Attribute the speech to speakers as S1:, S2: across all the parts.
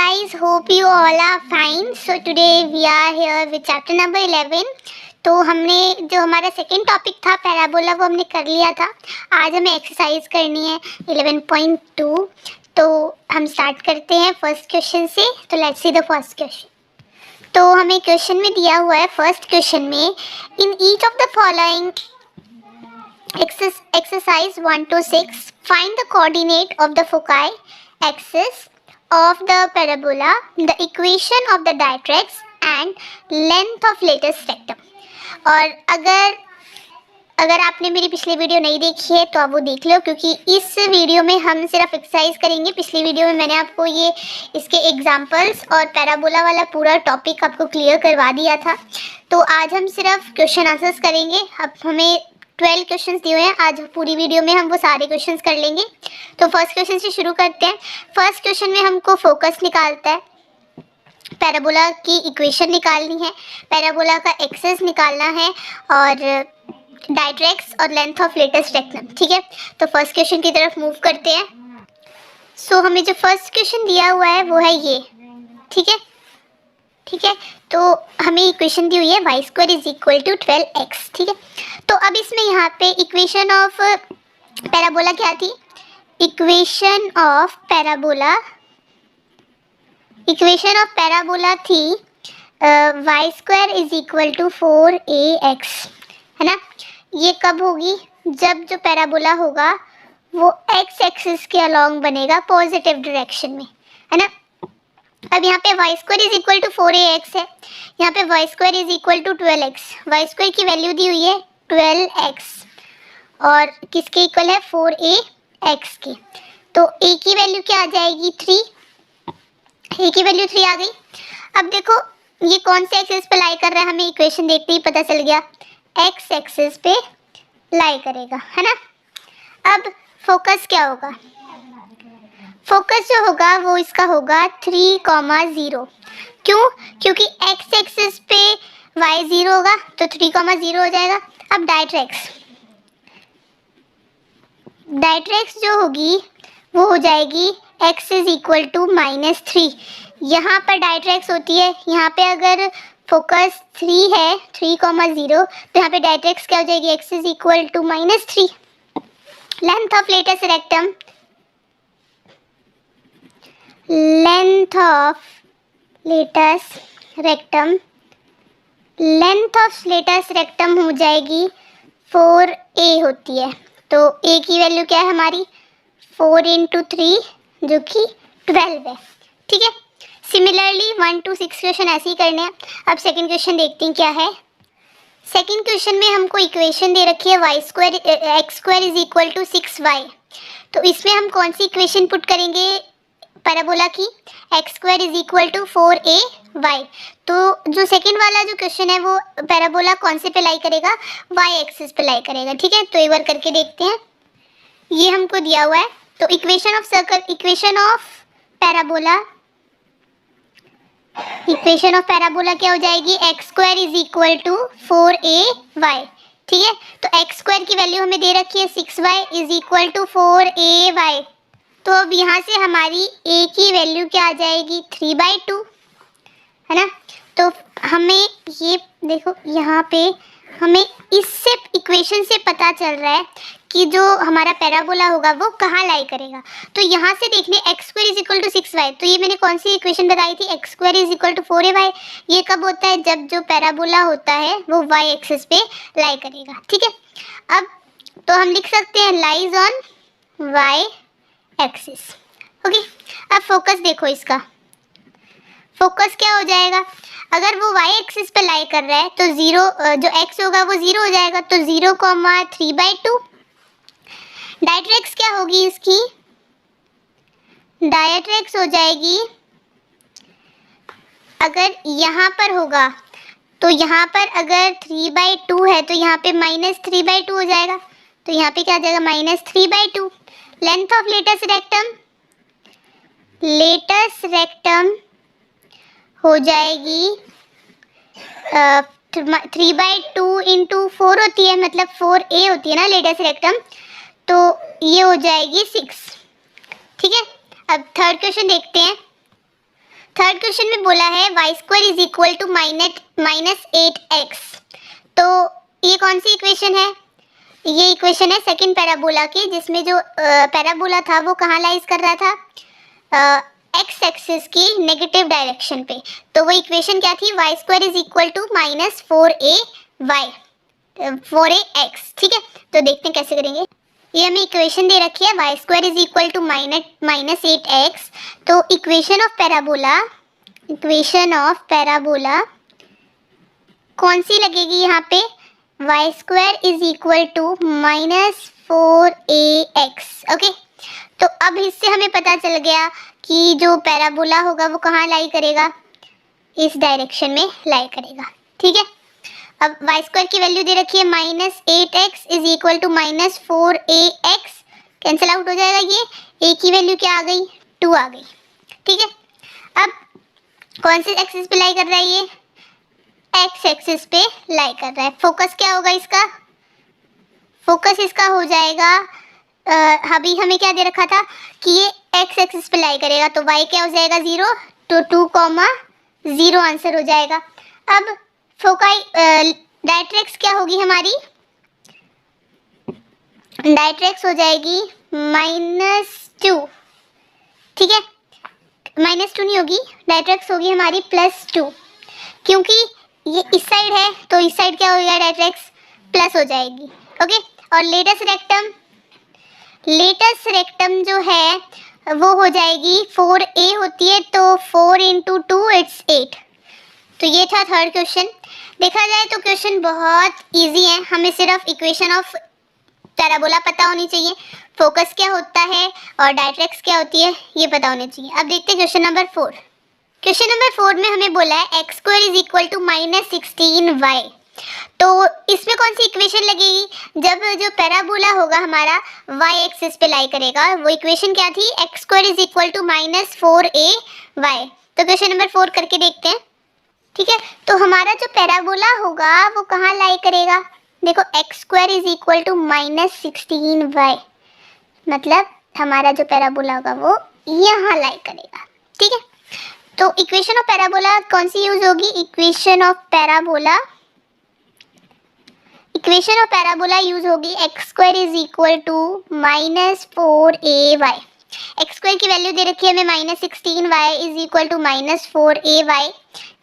S1: guys, hope you all are fine. So today we are here with chapter number 11. तो हमने जो हमारा second topic था parabola वो हमने कर लिया था. आज हमें एक्सरसाइज करनी है 11.2. तो हम स्टार्ट करते हैं फर्स्ट क्वेश्चन से. तो let's see the first question. तो हमें क्वेश्चन में दिया हुआ है फर्स्ट क्वेश्चन में in each of the following exercise 1 to 6 find the coordinate of the foci axis of the parabola, the equation of the directrix and length of latest rectum. और अगर आपने मेरी पिछली वीडियो नहीं देखी है तो आप वो देख लो, क्योंकि इस वीडियो में हम सिर्फ एक्सरसाइज करेंगे. पिछली वीडियो में मैंने आपको ये इसके एग्जांपल्स और पैराबोला वाला पूरा टॉपिक आपको क्लियर करवा दिया था. तो आज हम सिर्फ क्वेश्चन आंसर्स करेंगे. अब हमें 12 क्वेश्चंस दिए हुए हैं. आज पूरी वीडियो में हम वो सारे क्वेश्चंस कर लेंगे. तो फर्स्ट क्वेश्चन से शुरू करते हैं. फर्स्ट क्वेश्चन में हमको फोकस निकालता है, पैराबोला की इक्वेशन निकालनी है, पैराबोला का एक्सेस निकालना है और डायरेक्ट्रिक्स और लेंथ ऑफ लेटेस्ट रेक्टम. ठीक है, तो फर्स्ट क्वेश्चन की तरफ मूव करते हैं. सो हमें जो फर्स्ट क्वेश्चन दिया हुआ है वो है ये. ठीक है, तो हमें इक्वेशन दी हुई है y square is equal to 12x. ठीक है, तो अब इसमें यहाँ पे इक्वेशन ऑफ पैराबोला क्या थी? इक्वेशन ऑफ पैराबोला थी y square is equal to 4ax, है ना. ये कब होगी? जब जो पैराबोला होगा वो x एक्सिस के अलोंग बनेगा पॉजिटिव डायरेक्शन में, है ना. अब यहाँ पे y square is equal to 4ax है, यहाँ पे y square is equal to 12x. y square की वैल्यू दी हुई है 12x और किसके इक्वल है? 4ax के. तो a की वैल्यू क्या आ जाएगी? 3. a की वैल्यू 3 आ गई. अब देखो ये कौन से एक्सिस पे लाई कर रहा है, हमें इक्वेशन देखते ही पता चल गया. x एक्सिस पे लाई करेगा, है ना. अब फोकस क्या होगा? फोकस जो होगा वो इसका होगा 3,0. क्यों? क्योंकि x एक्सिस पे y 0 होगा तो 3,0 हो जाएगा. अब डायरेक्ट्रिक्स जो होगी वो हो जाएगी x इज इक्वल टू -3. यहाँ पर डायरेक्ट्रिक्स होती है, यहाँ पे अगर फोकस 3 है 3,0 तो यहाँ पे डायरेक्ट्रिक्स क्या हो जाएगी? x is equal to -3. Length of latus rectum, length of latus rectum हो जाएगी 4a होती है. तो a की वैल्यू क्या है हमारी? 4 × 3 जो कि 12 है. ठीक है, सिमिलरली 1 to 6 क्वेश्चन ऐसे ही करने हैं. अब सेकंड क्वेश्चन देखते हैं क्या है. सेकंड क्वेश्चन में हमको इक्वेशन दे रखी है x square is equal to 6y. तो इसमें हम कौन सी इक्वेशन पुट करेंगे पैराबोला की? x square is equal to 4ay. तो जो सेकंड वाला जो क्वेश्चन है वो पैराबोला कौन से पे लाई करेगा? y एक्सिस पे लाई करेगा. ठीक है, तो एक बार करके देखते हैं. ये हमको दिया हुआ है. तो इक्वेशन ऑफ पैराबोला क्या हो जाएगी? x square is equal to 4ay. ठीक है, तो x स्क्वायर की वैल्यू हमें दे रखी है 6y is equal to 4ay. तो अब यहाँ से हमारी a की वैल्यू क्या आ जाएगी? 3/2, है ना. तो हमें ये देखो, यहाँ पे हमें इससे इक्वेशन से पता चल रहा है कि जो हमारा पैराबोला होगा वो कहाँ लाई करेगा. तो यहाँ से देखने x square is equal to 6y. तो ये मैंने कौन सी इक्वेशन बताई थी? x square is equal to 4ay. ये कब होता है? जब जो पैराबोला होता है वो y एक्सिस पे लाई करेगा. ठीक है, अब तो हम लिख सकते हैं lies on y axis. Okay, अब फोकस देखो, इसका फोकस क्या हो जाएगा? अगर वो y एक्सिस पे लाई कर रहा है तो 0 जो x होगा वो 0 हो जाएगा. तो 0,3/2. डायरेक्ट्रिक्स क्या होगी इसकी? डायरेक्ट्रिक्स हो जाएगी, अगर यहाँ पर होगा तो यहाँ पर अगर 3/2 है तो यहाँ पे -3/2 हो जाएगा. तो यहाँ पे क्या आ जाएगा? -3/2. लेंथ ऑफ लेटेस्ट रेक्टम हो जाएगी 3/2 × 4 होती है, मतलब 4a होती है ना लेटेस्ट रेक्टम. तो ये हो जाएगी 6. ठीक है, अब थर्ड क्वेश्चन देखते हैं. थर्ड क्वेश्चन में बोला है y square is equal to minus 8x। तो ये कौन सी इक्वेशन है? ये इक्वेशन है सेकंड पैराबोला की, जिसमें जो पैराबोला था वो कहाँ लाइज कर रहा था? एक्स एक्सिस की नेगेटिव डायरेक्शन पे। तो वो इक्वेशन क्या थी? Y square is equal to minus 4ax। ठीक है, तो देखते हैं कैसे करेंगे। ये हमें इक्वेशन दे रखी है y square is equal to minus 8x। तो इक्वेशन ऑफ पैराबोला कौन सी लगेगी यहाँ पे? Y square is equal to minus 4ax। Okay, तो अब इससे हमें पता चल गया कि जो पैराबोला होगा वो कहाँ लाई करेगा? इस डायरेक्शन में लाई करेगा। ठीक है, अब वाई स्क्वायर की वैल्यू दे रखी है minus 8x is equal to minus 4ax। Cancel out हो जाएगा, ये a की वैल्यू क्या आ गई? 2 आ गई। ठीक है, अब कौन से एक्सिस पे लाई कर रहा है? ये एक्स एक्सिस पे लाई कर रहा है। फोकस क्या होगा इसका? फोकस इसका हो जाएगा, अभी हमें क्या दे रखा था कि ये एक्स एक्सिस पे लाई करेगा, तो y क्या हो जाएगा? 0, तो 2,0 आंसर हो जाएगा। अब फोकाई डायरेक्ट्रिक्स क्या होगी हमारी? डायरेक्ट्रिक्स हो जाएगी -2। ठीक है, -2 नहीं होगी, डायरेक्ट्रिक्स होगी हमारी +2, क्योंकि ये इस साइड है तो इस साइड क्या हो गया? डायरेक्ट्रिक्स प्लस हो जाएगी। ओके, और लेटस रेक्टम जो है वो हो जाएगी 4a होती है, तो 4 × 2 इट्स 8। तो ये था थर्ड क्वेश्चन। देखा जाए तो क्वेश्चन बहुत इजी है, हमें सिर्फ इक्वेशन ऑफ पैराबोला पता होनी चाहिए, फोकस क्या होता है और डायरेक्ट्रिक्स क्या होती है ये पता होनी चाहिए। अब देखते हैं क्वेश्चन नंबर 4। क्वेश्चन नंबर 4 में हमें बोला है x square is equal to minus 16y। तो इसमें कौन सी इक्वेशन लगेगी? जब जो पैराबोला होगा हमारा y एक्सिस पे लाई करेगा, वो इक्वेशन क्या थी? X square is equal to minus 4ay। तो क्वेश्चन नंबर 4 करके देखते हैं। ठीक है, तो हमारा जो पैराबोला होगा वो कहाँ लाई करेगा? देखो, x square is equal to minus 16y, मतलब हमारा जो पैराबोला होगा वो यहाँ लाई करेगा। ठीक है, तो इक्वेशन ऑफ पैराबोला कौन सी यूज होगी? इक्वेशन ऑफ पैराबोला यूज होगी x square is equal to minus 4ay। एक्स स्क्वायर की वैल्यू दे रखी है हमें minus 16y is equal to minus 4ay।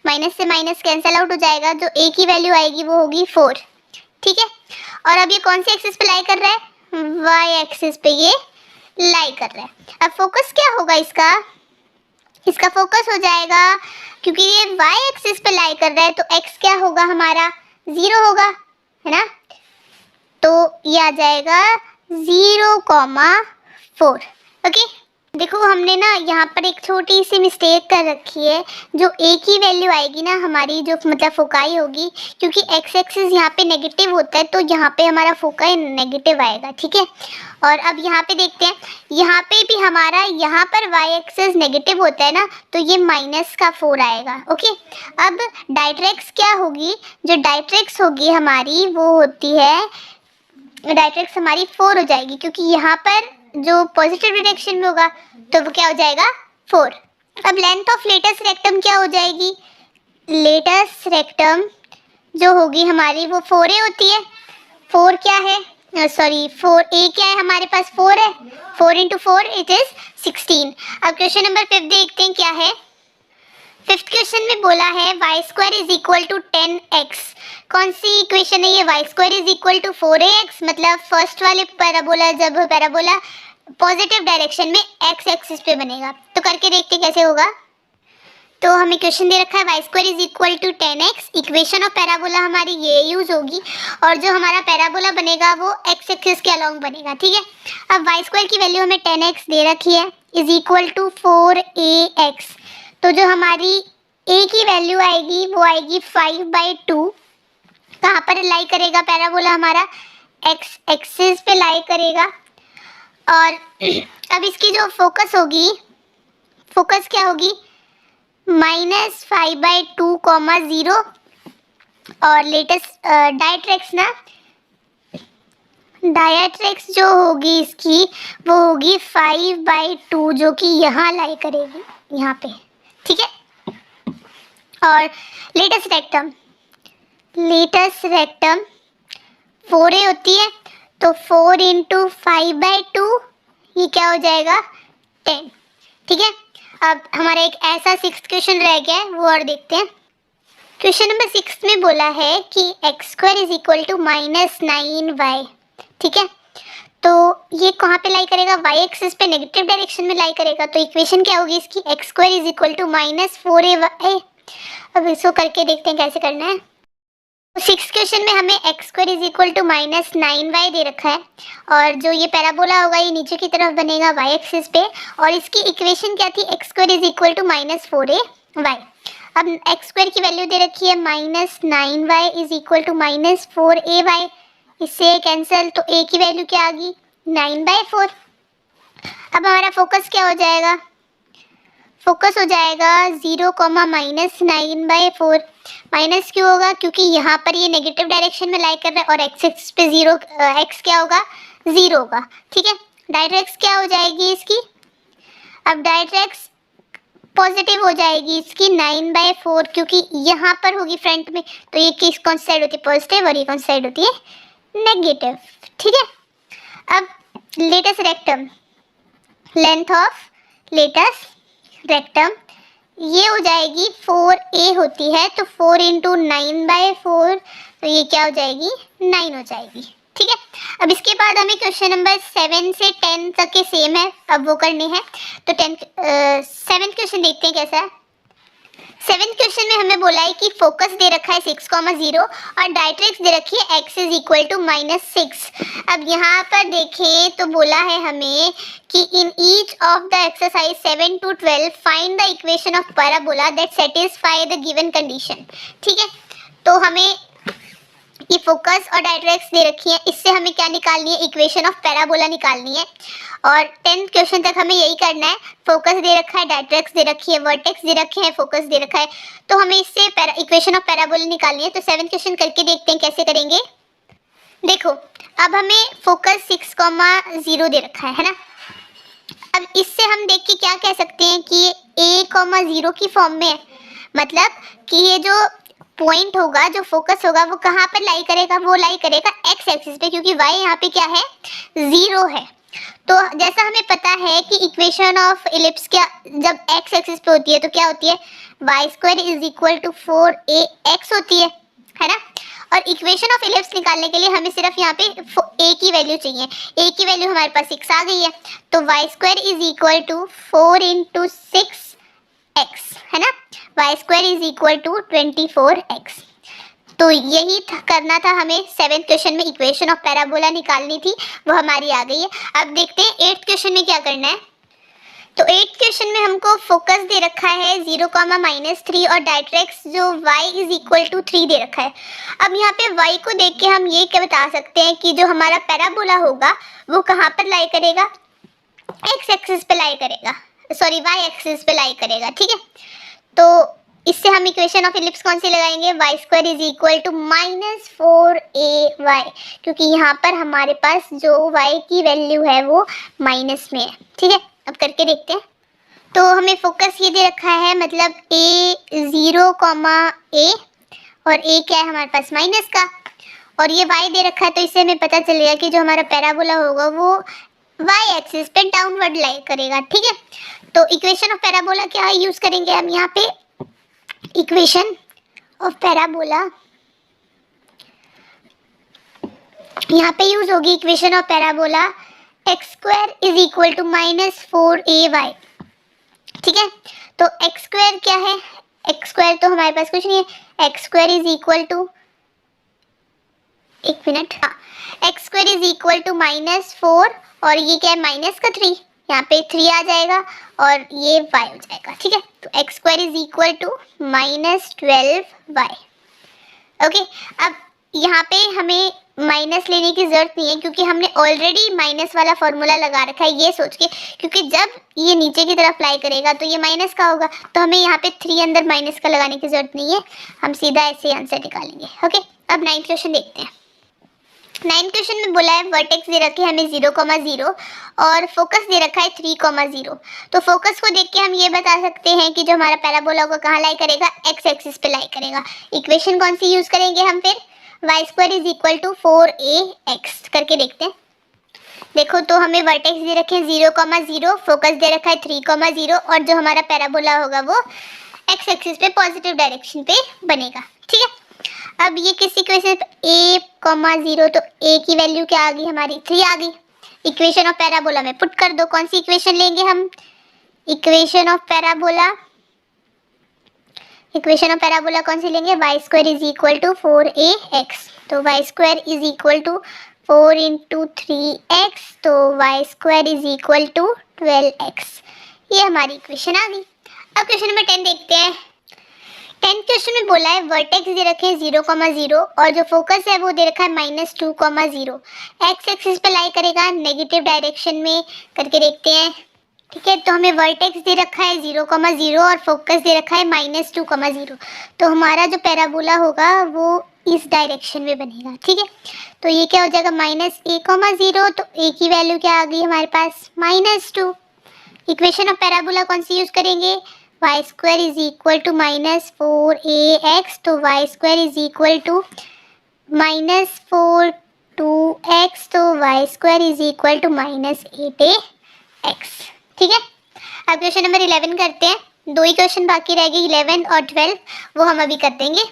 S1: Minus से माइनस कैंसिल आउट हो जाएगा, जो a की वैल्यू आएगी वो होगी 4। ठीक है, और अब ये कौन सी एक्सिस पे लाई कर रहा है? y एक्सिस पे ये लाई कर रहा है। अब फोकस क्या होगा इसका फोकस हो जाएगा, क्योंकि ये y एक्सिस पे लाई कर रहा है तो x क्या होगा हमारा? 0 होगा, है ना? तो ये आ जाएगा 0,4। ओके, देखो हमने ना यहाँ पर एक छोटी सी मिस्टेक कर रखी है। जो a की वैल्यू आएगी ना हमारी, जो मतलब फोकाई होगी, क्योंकि x एक्सिस यहाँ पे नेगेटिव होता है तो यहाँ पे हमारा फोकाई नेगेटिव आएगा। ठीक है, और अब यहाँ पे देखते हैं, यहाँ पे भी हमारा यहाँ पर y एक्सिस नेगेटिव होता है ना, तो ये -4 आएगा। ओके, अब डायरेक्ट्रिक्स क्या होगी? जो डायरेक्ट्रिक्स होगी हमारी वो होती है, डायरेक्ट्रिक्स हमारी 4 हो जाएगी, क्योंकि यहाँ पर जो पॉजिटिव डायरेक्शन में होगा तो वो क्या हो जाएगा? 4। अब लेंथ ऑफ लेटस रेक्टम क्या हो जाएगी? लेटस रेक्टम जो होगी हमारी वो 4a होती है। 4 क्या है? 4a क्या है हमारे पास? 4 है, 4 × 4 इट इज 16। अब क्वेश्चन नंबर 5 देखते हैं क्या है। फिफ्थ क्वेश्चन में बोला है y square is equal to 10x। कौन सी इक्वेशन है ये? Y square is equal to 4ax, मतलब फर्स्ट वाले पैराबोला, जब पैराबोला पॉजिटिव डायरेक्शन में x एक्सिस पे बनेगा। तो करके देखते कैसे होगा। तो हमें क्वेश्चन दे रखा है y square is equal to 10x। Equation of parabola हमारी ये यूज होगी, और जो हमारा पैराबोला बनेगा वो x एक्सिस के अलोंग बनेगा। ठीक है, अब वाई स्क्वायर की वैल्यू हमें 10x दे रखी है इज इक्वल टू 4ax। तो जो हमारी a की वैल्यू आएगी वो आएगी 5/2। कहाँ पर लाई करेगा पैराबोला हमारा? x एक्सिस पे लाई करेगा। और अब इसकी जो फोकस होगी, फोकस क्या होगी? -5/2, 0। और लेटेस्ट डायरेक्ट्रिक्स ना, डायरेक्ट्रिक्स जो होगी इसकी वो होगी 5/2, जो कि यहाँ लाई करेगी, यहाँ पे। ठीक है, और लेटेस्ट रेक्टम 4a होती है, तो 4 इंटू 5/2 ये क्या हो जाएगा 10। ठीक है, अब हमारा एक ऐसा 6th क्वेश्चन रह गया है, वो और देखते हैं। क्वेश्चन नंबर 6 में बोला है कि x² is equal to -9y। ठीक है, तो ये कहाँ पे लाई करेगा, y एक्सिस पे नेगेटिव डायरेक्शन में लाई करेगा। तो इक्वेशन क्या होगी इसकी, x² is equal to -4ay। अब इसको करके देखते हैं कैसे करना है। तो 6th क्वेश्चन में हमें x² is equal to -9y दे रखा है, और जो ये पैराबोला होगा ये नीचे की तरफ बनेगा y एक्सिस पे, और इसकी इक्वेशन क्या थी, x² is equal to -4ay। अब x² की वैल्यू दे रखी है -9y is equal to -4ay, इससे कैंसिल, तो a की वैल्यू क्या आ गई 9/4। अब हमारा फोकस क्या हो जाएगा, फोकस हो जाएगा 0, -9/4। माइनस क्यों होगा, क्योंकि यहाँ पर ये नेगेटिव डायरेक्शन में लाई कर रहा है और x एक्सिस पे 0 x क्या होगा 0 होगा। ठीक है, डायरेक्ट क्या हो जाएगी इसकी, अब डायरेक्ट पॉजिटिव हो जाएगी इसकी 9/4, क्योंकि यहाँ पर होगी फ्रंट में, तो ये किस कौन सी साइड होती है पॉजिटिव, और ये कौन सी साइड होती है नेगेटिव। ठीक है, अब latest rectum, length of latus rectum ये हो जाएगी 4a होती है, तो 4 इंटू 9/4, तो ये क्या हो जाएगी 9 हो जाएगी। ठीक है, अब इसके बाद हमें क्वेश्चन नंबर 7 से 10 तक के सेम है, अब वो करने हैं। तो 7th क्वेश्चन देखते हैं कैसा है। 7th क्वेश्चन में हमें बोला है कि फोकस दे रखा है 6,0 और डायरेक्ट्रिक्स दे रखी है x इज इक्वल टू -6। अब यहाँ पर देखें तो बोला है हमें कि in each of the exercise 7 to 12 find the equation of parabola that satisfy the given condition. ठीक है, तो हमें ये फोकस और डायरेक्ट्रिक्स दे रखी है, इससे हमें क्या निकालनी है, इक्वेशन ऑफ पैराबोला निकालनी है। और 10th क्वेश्चन तक हमें यही करना है, फोकस दे रखा है, डायरेक्ट्रिक्स दे रखी है, वर्टेक्स दे रखे हैं, फोकस दे रखा है, तो हमें इससे इक्वेशन ऑफ पैराबोला निकालनी है। तो 7th क्वेश्चन करके देखते हैं कैसे करेंगे। देखो, अब हमें फोकस 6,0 दे रखा है ना। अब इससे हम देख के क्या कह सकते हैं कि ये a,0 की फॉर्म में है, मतलब कि ये जो पॉइंट होगा, जो फोकस होगा, वो कहाँ पर लाई करेगा, वो लाई करेगा x एक्सिस पे, क्योंकि y यहाँ पे क्या है 0 है। तो जैसा हमें पता है कि इक्वेशन ऑफ इलिप्स क्या, जब x एक्सिस पे होती है तो क्या होती है, y² is equal to 4ax होती है ना। और इक्वेशन ऑफ इलिप्स निकालने के लिए हमें सिर्फ यहाँ पे a की वैल्यू चाहिए, a की वैल्यू हमारे पास 6 आ गई है, तो y² is equal to 4 into 6x है ना, y² is equal to 24x। तो यही करना था हमें 7th क्वेश्चन में, इक्वेशन ऑफ पैराबोला निकालनी थी, वो हमारी आ गई है। अब देखते हैं 8th क्वेश्चन में क्या करना है। तो 8th क्वेश्चन में हमको फोकस दे रखा है 0, -3 और डायरेक्ट्रिक्स जो y इज इक्वल टू 3 दे रखा है। अब यहाँ पे y को देख के हम ये क्या बता सकते हैं कि जो हमारा पैराबोला होगा वो कहाँ पर लाई करेगा, x एक्सिस पे लाई करेगा, सॉरी y एक्सिस पे लाई करेगा। ठीक है, तो इससे हम इक्वेशन ऑफ इलिप्स कौन सी लगाएंगे, y² is equal to -4ay, क्योंकि यहाँ पर हमारे पास जो y की वैल्यू है वो माइनस में है। ठीक है, अब करके देखते हैं। तो हमें फोकस ये दे रखा है, मतलब a0, a और a क्या है हमारे पास माइनस का, और ये y दे रखा है, तो इससे हमें पता चलेगा कि जो हमारा पैराबोला होगा वो y एक्सिस पे डाउनवर्ड लाई करेगा। ठीक है, तो इक्वेशन ऑफ पैराबोला क्या यूज करेंगे हम यहाँ पे, इक्वेशन ऑफ पैराबोला यहाँ पे यूज होगी, equation of parabola x² is equal to -4ay। ठीक है, तो x² क्या है, x² तो हमारे पास कुछ नहीं है, x² इज इक्वल टू, एक मिनट, x² इज इक्वल टू -4 और ये क्या है माइनस का 3, यहाँ पे 3 आ जाएगा और ये y हो जाएगा। ठीक है, तो x² is equal to -12y। Okay, अब यहाँ पे हमें माइनस लेने की जरूरत नहीं है, क्योंकि हमने ऑलरेडी माइनस वाला फॉर्मूला लगा रखा है, ये सोच के, क्योंकि जब ये नीचे की तरफ अप्लाई करेगा तो ये माइनस का होगा, तो हमें यहाँ पे 3 अंदर माइनस का लगाने की जरूरत नहीं है, हम सीधा ऐसे आंसर निकालेंगे। ओके, अब 9th क्वेश्चन देखते हैं। 9 क्वेश्चन में बोला है वर्टेक्स दे रखे हमें 0,0 और फोकस दे रखा है 3,0। तो फोकस को देख के हम ये बता सकते हैं कि जो हमारा पैराबोला होगा कहाँ लाई करेगा, एक्स एक्सिस पे लाई करेगा। इक्वेशन कौन सी यूज करेंगे हम फिर, y² = 4ax करके देखते हैं। देखो तो हमें वर्टेक्स दे रखे हैं 0,0, फोकस दे रखा है 3,0 और जो हमारा पैराबोला होगा वो एक्स एक्सिस पे पॉजिटिव डायरेक्शन पे बनेगा। ठीक है, अब ये किस इक्वेशन a,0 तो a की वैल्यू क्या आ गई हमारी 3 आ गई। इक्वेशन ऑफ पैराबोला में पुट कर दो। कौन सी इक्वेशन लेंगे हम, इक्वेशन ऑफ पैराबोला कौन सी लेंगे, y² = 4ax। तो y² = 4 × 3x, तो y² = 12x। ये हमारी इक्वेशन आ गई। अब क्वेश्चन नंबर 10 देखते हैं। 10 क्वेश्चन में बोला है वर्टेक्स दे रखे हैं 0,0 और जो फोकस है वो दे रखा है -2,0। एक्स एक्सिस पे लाई करेगा नेगेटिव डायरेक्शन में करके देखते हैं। ठीक है, तो हमें वर्टेक्स दे रखा है 0,0 और फोकस दे रखा है -2,0। तो हमारा जो पैराबोला होगा वो इस डायरेक्शन में बनेगा। ठीक है, तो ये क्या हो जाएगा -a,0, तो a की वैल्यू क्या आ गई हमारे पास -2। इक्वेशन ऑफ पैराबोला कौन सी यूज करेंगे, y² = -4ax, तो y² = -4(2x), तो y² = -8ax। ठीक है, अब क्वेश्चन नंबर 11 करते हैं। 2 ही क्वेश्चन बाकी रह गए, 11 और 12, वो हम अभी कर देंगे।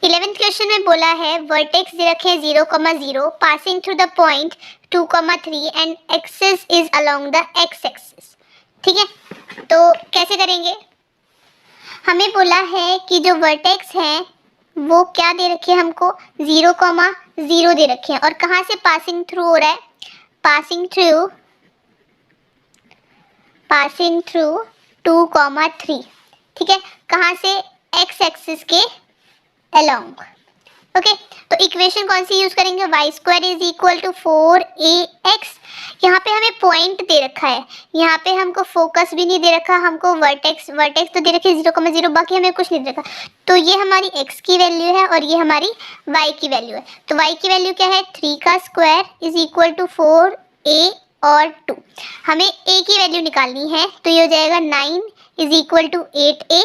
S1: 11th क्वेश्चन में बोला है वर्टेक्स दे रखे हैं 0,0 passing through the point 2,3 and axis is along the x axis. ठीक है, तो कैसे करेंगे, हमें बोला है कि जो वर्टेक्स हैं वो क्या दे रखे हैं हमको 0,0 दे रखे हैं और कहाँ से पासिंग थ्रू हो रहा है, पासिंग थ्रू 2,3। ठीक है, कहाँ से, एक्स एक्सिस के अलोंग। ओके, तो इक्वेशन कौन सी यूज करेंगे, y² = 4ax। यहाँ पे हमें पॉइंट दे रखा है, यहाँ पे हमको फोकस भी नहीं दे रखा, हमको वर्टेक्स तो दे रखे 0,0, बाकी हमें कुछ नहीं दे रखा। तो ये हमारी x की वैल्यू है और ये हमारी y की वैल्यू है। तो y की वैल्यू क्या है, 3 का स्क्वायर = 4a और 2। हमें a की वैल्यू निकालनी है, तो ये हो जाएगा 9 = 8a।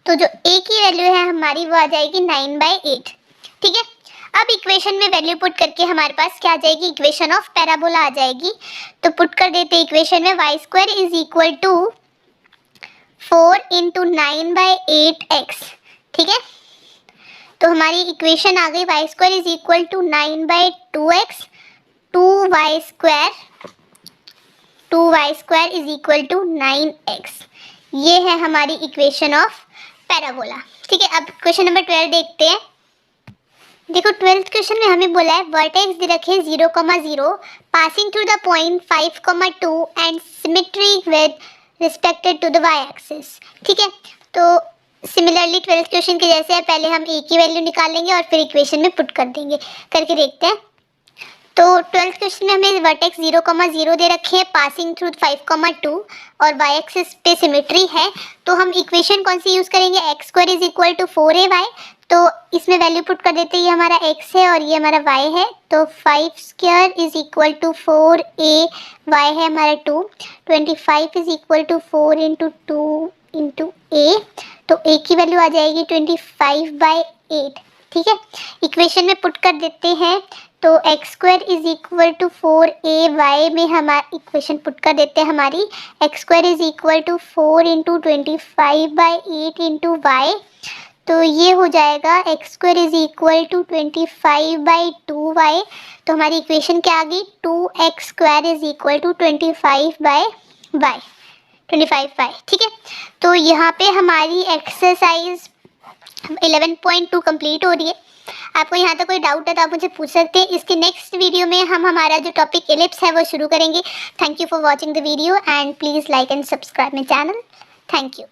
S1: तो जो a की वैल्यू है हमारी वो आ जाएगी 9/8। ठीक है, अब इक्वेशन में वैल्यू पुट करके हमारे पास क्या आ जाएगी, इक्वेशन ऑफ पैराबोला आ जाएगी। तो पुट कर देते हैं इक्वेशन में, y² = 4 × 9/8x। ठीक है, तो हमारी इक्वेशन आ गई y² = 9/2x, 2y² = 9x। ये है हमारी इक्वेशन ऑफ पैराबोला। ठीक है, अब क्वेश्चन नंबर 12 देखते हैं। देखो 12th क्वेश्चन में हमें बोला है वर्टेक्स दे रखे 0,0 passing through the point 5,2 and symmetry with respected to the y axis. ठीक है, तो सिमिलरली 12th क्वेश्चन के जैसे है, पहले हम a की वैल्यू निकाल लेंगे और फिर इक्वेशन में पुट कर देंगे, करके देखते हैं। तो 12th क्वेश्चन में हमें वर्टेक्स 0,0 दे रखे हैं पासिंग थ्रू 5,2 और y एक्सिस पे सिमेट्री है। तो हम इक्वेशन कौन सी यूज करेंगे, x² = 4ay। तो इसमें वैल्यू पुट कर देते हैं, ये हमारा x है और ये हमारा y है। तो 5² = 4a, y है हमारा 2, 25 = 4 × 2 × a। तो a की वैल्यू आ जाएगी 25/8। ठीक है, इक्वेशन में पुट कर देते हैं, तो x² = 4ay में हमारा इक्वेशन पुट कर देते हैं, हमारी x² = 4 × 25/8 × y। तो ये हो जाएगा x² = 25/2y। तो हमारी इक्वेशन क्या आ गई, 2x² = 25y। ठीक है, तो यहाँ पे हमारी एक्सरसाइज 11.2 कंप्लीट हो रही है। आपको यहाँ तक कोई डाउट है तो आप मुझे पूछ सकते हैं। इसके नेक्स्ट वीडियो में हम हमारा जो टॉपिक एलिप्स है वो शुरू करेंगे। Thank you for watching the video and please like and subscribe my channel. Thank you.